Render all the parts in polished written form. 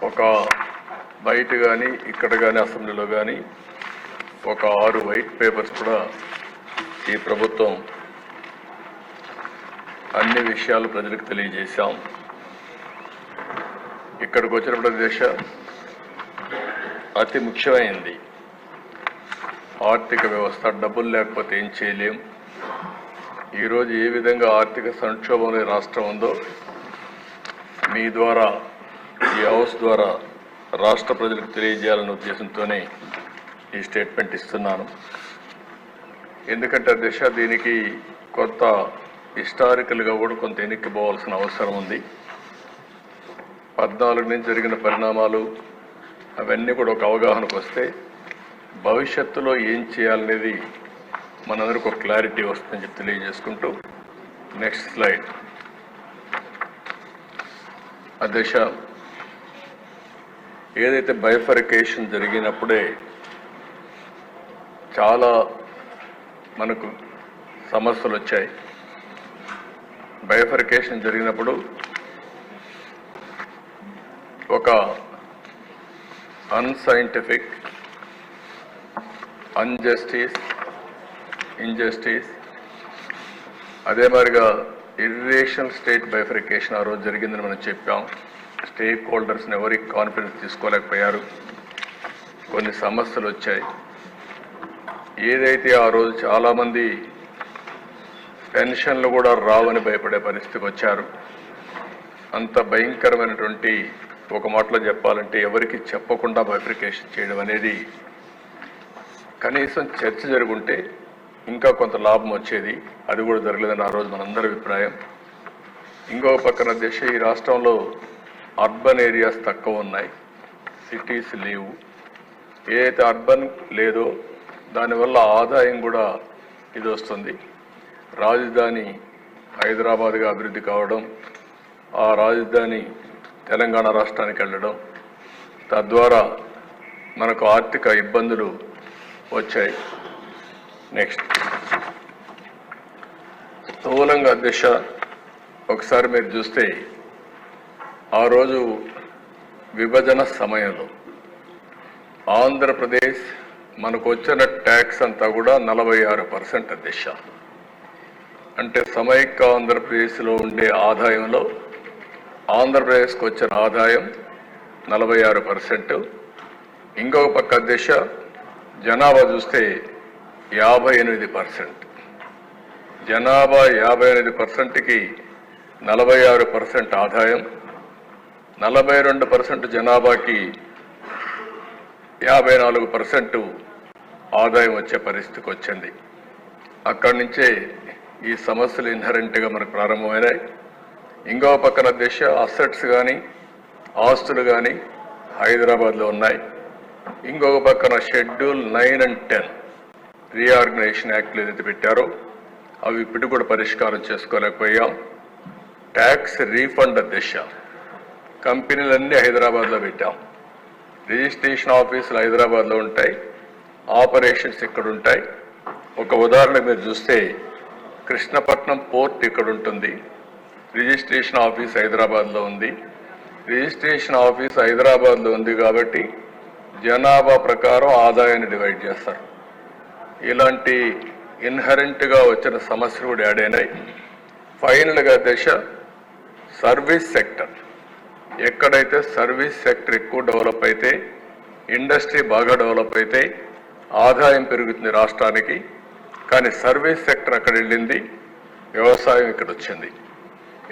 ఒక బయట కానీ ఇక్కడ కానీ అసెంబ్లీలో కానీ ఒక 6 వైట్ పేపర్స్ కూడా ఈ ప్రభుత్వం అన్ని విషయాలు ప్రజలకు తెలియజేశాం. ఇక్కడికి వచ్చినప్పుడు దేశ అతి ముఖ్యమైనది ఆర్థిక వ్యవస్థ. డబ్బులు లేకపోతే ఏం చేయలేం. ఈరోజు ఏ విధంగా ఆర్థిక సంక్షోభంలో రాష్ట్రం ఉందో మీ ద్వారా ఈ హౌస్ ద్వారా రాష్ట్ర ప్రజలకు తెలియజేయాలనే ఉద్దేశంతోనే ఈ స్టేట్మెంట్ ఇస్తున్నాను. ఎందుకంటే దిశ దీనికి కొంత హిస్టారికల్గా కూడా కొంత ఎన్నికపోవాల్సిన అవసరం ఉంది. 14 నుంచి జరిగిన పరిణామాలు అవన్నీ కూడా ఒక అవగాహనకు వస్తే భవిష్యత్తులో ఏం చేయాలనేది మనందరికీ ఒక క్లారిటీ వస్తుందని చెప్పి తెలియజేసుకుంటూ నెక్స్ట్ స్లైడ్. అధ్యక్ష, ఏదైతే బైఫర్కేషన్ జరిగినప్పుడే చాలా మనకు సమస్యలు వచ్చాయి. బైఫర్కేషన్ జరిగినప్పుడు ఒక అన్సైంటిఫిక్, అన్జస్టిస్, ఇంజస్టిస్, అదే మరిగా ఇర్రేషనల్ స్టేట్ బైఫర్కేషన్ ఆ రోజు జరిగిందని మనం చెప్పాం. స్టేక్ హోల్డర్స్ని ఎవరికి కాన్ఫిడెన్స్ తీసుకోలేకపోయారు. కొన్ని సమస్యలు వచ్చాయి. ఏదైతే ఆ రోజు చాలామంది పెన్షన్లు కూడా రావని భయపడే పరిస్థితికి వచ్చారు. అంత భయంకరమైనటువంటి, ఒక మాటలో చెప్పాలంటే ఎవరికి చెప్పకుండా బైఫర్కేషన్ చేయడం అనేది కనీసం చర్చ జరుగుంటే ఇంకా కొంత లాభం వచ్చేది. అది కూడా జరగలేదని ఆ రోజు మనందరి అభిప్రాయం. ఇంకొక పక్కన దేశ ఈ రాష్ట్రంలో అర్బన్ ఏరియాస్ తక్కువ ఉన్నాయి, సిటీస్ లేవు. ఏదైతే అర్బన్ లేదో దానివల్ల ఆదాయం కూడా ఇది వస్తుంది. రాజధాని హైదరాబాద్గా అభివృద్ధి కావడం, ఆ రాజధాని తెలంగాణ రాష్ట్రానికి వెళ్ళడం, తద్వారా మనకు ఆర్థిక ఇబ్బందులు వచ్చాయి. నెక్స్ట్ స్థూలంగా దిశ ఒకసారి మీరు చూస్తే ఆ రోజు విభజన సమయంలో ఆంధ్రప్రదేశ్ మనకు వచ్చిన ట్యాక్స్ అంతా కూడా 46% దిశ. అంటే సమైక్య ఆంధ్రప్రదేశ్లో ఉండే ఆదాయంలో ఆంధ్రప్రదేశ్కి వచ్చిన ఆదాయం 46%. ఇంకొక పక్క దిశ జనాభా చూస్తే 58%. జనాభా 58%కి 46% ఆదాయం, 42% జనాభాకి 54% ఆదాయం వచ్చే పరిస్థితికి వచ్చింది. అక్కడి నుంచే ఈ సమస్యలు ఇన్హరెంట్గా మనకు ప్రారంభమైనాయి. ఇంకో పక్కన దేశ అసెట్స్ కానీ ఆస్తులు కానీ హైదరాబాద్లో ఉన్నాయి. ఇంకొక పక్కన షెడ్యూల్ 9 and 10 రీఆర్గనైజేషన్ యాక్ట్లు ఏదైతే పెట్టారో అవి ఇప్పుడు కూడా పరిష్కారం చేసుకోలేకపోయాం. ట్యాక్స్ రీఫండ్ దిశ కంపెనీలన్నీ హైదరాబాద్లో పెట్టాం. రిజిస్ట్రేషన్ ఆఫీసులు హైదరాబాద్లో ఉంటాయి, ఆపరేషన్స్ ఇక్కడ ఉంటాయి. ఒక ఉదాహరణ మీరు చూస్తే కృష్ణపట్నం పోర్ట్ ఇక్కడ ఉంటుంది, రిజిస్ట్రేషన్ ఆఫీస్ హైదరాబాద్లో ఉంది. రిజిస్ట్రేషన్ ఆఫీస్ హైదరాబాద్లో ఉంది కాబట్టి జనాభా ప్రకారం ఆదాయాన్ని డివైడ్ చేస్తారు. ఇలాంటి ఇన్హరెంట్గా వచ్చిన సమస్యలు కూడా యాడ్ అయినాయి. ఫైనల్గా దశ సర్వీస్ సెక్టర్, ఎక్కడైతే సర్వీస్ సెక్టర్ ఎక్కువ డెవలప్ అయితే, ఇండస్ట్రీ బాగా డెవలప్ అయితే ఆదాయం పెరుగుతుంది రాష్ట్రానికి. కానీ సర్వీస్ సెక్టర్ అక్కడ వెళ్ళింది, వ్యవసాయం ఇక్కడ వచ్చింది.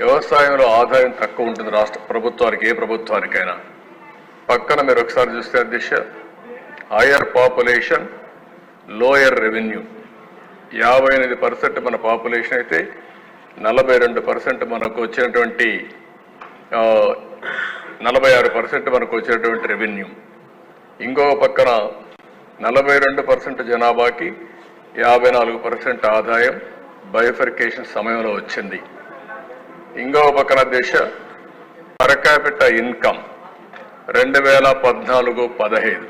వ్యవసాయంలో ఆదాయం తక్కువ ఉంటుంది రాష్ట్ర ప్రభుత్వానికి, ఏ ప్రభుత్వానికైనా. పక్కన మీరు ఒకసారి చూస్తే దిశ హయ్యర్ పాపులేషన్, లోయర్ రెవెన్యూ. 58% మన పాపులేషన్ అయితే 42% మనకు వచ్చినటువంటి 46% మనకు వచ్చినటువంటి రెవెన్యూ. ఇంకొక పక్కన 42% జనాభాకి 54% ఆదాయం బైఫర్కేషన్ సమయంలో వచ్చింది. ఇంకొక పక్కన దేశ పర్ క్యాపిటా ఇన్కమ్ 2014-15